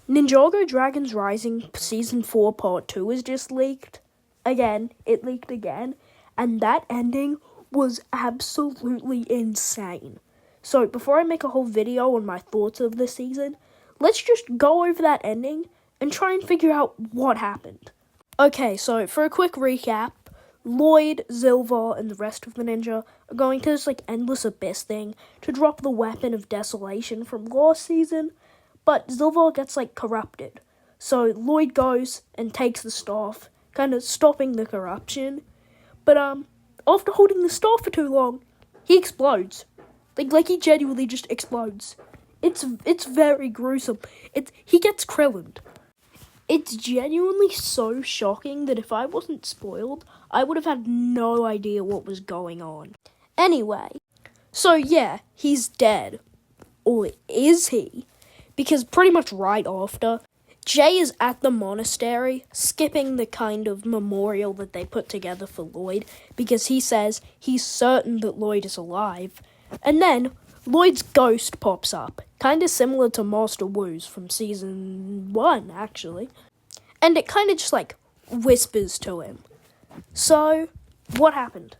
Ninjago Dragons Rising Season 4 Part 2 is just leaked. It leaked again. And that ending was absolutely insane. So before I make a whole video on my thoughts of this season, let's just go over that ending and try and figure out what happened. Okay, so for a quick recap, Lloyd, Zilver, and the rest of the ninja are going to this endless abyss thing to drop the weapon of desolation from last season, but Zilver gets corrupted. So Lloyd goes and takes the staff, kind of stopping the corruption, but after holding the staff for too long, he explodes. He genuinely just explodes. It's very gruesome. He gets Krillined. It's genuinely so shocking that if I wasn't spoiled, I would have had no idea what was going on. Anyway, so yeah, he's dead. Or is he? Because pretty much right after, Jay is at the monastery, skipping the kind of memorial that they put together for Lloyd, because he says he's certain that Lloyd is alive. And then Lloyd's ghost pops up, kind of similar to Master Wu's from Season 1, actually. And it kind of just, whispers to him. So, what happened?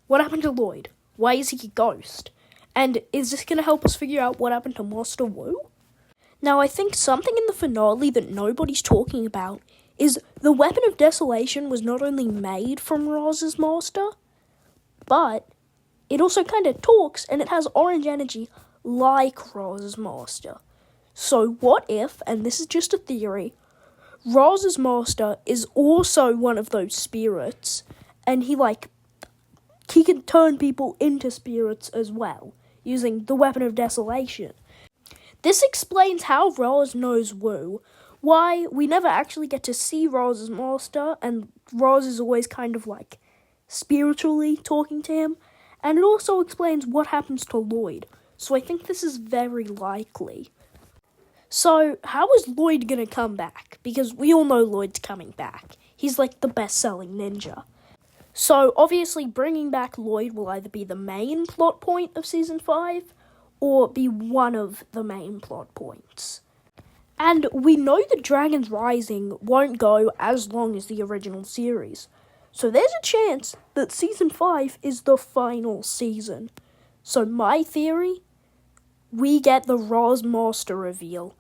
What happened to Lloyd? Why is he a ghost? And is this going to help us figure out what happened to Master Wu? Now, I think something in the finale that nobody's talking about is the Weapon of Desolation was not only made from Roz's master, but it also kind of talks and it has orange energy like Roz's master. So what if, and this is just a theory, Roz's master is also one of those spirits, and he can turn people into spirits as well, using the Weapon of Desolation. This explains how Roz knows Wu, why we never actually get to see Roz's master, and Roz is always kind of spiritually talking to him, and it also explains what happens to Lloyd, so I think this is very likely. So, how is Lloyd gonna come back? Because we all know Lloyd's coming back. He's the best-selling ninja. So, obviously, bringing back Lloyd will either be the main plot point of Season 5, or be one of the main plot points. And we know that Dragons Rising won't go as long as the original series. So there's a chance that Season 5 is the final season. So my theory, we get the Roz Master reveal.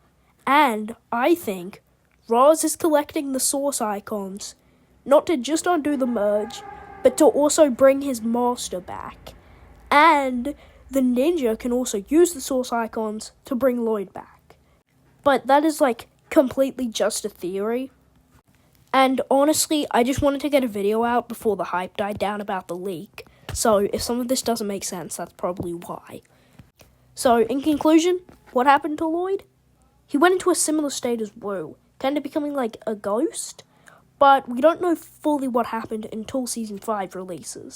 And I think Roz is collecting the source icons, not to just undo the merge, but to also bring his master back. And the ninja can also use the source icons to bring Lloyd back. But that is completely just a theory. And honestly, I just wanted to get a video out before the hype died down about the leak. So if some of this doesn't make sense, that's probably why. So in conclusion, what happened to Lloyd? He went into a similar state as Wu, kind of becoming a ghost. But we don't know fully what happened until Season 5 releases.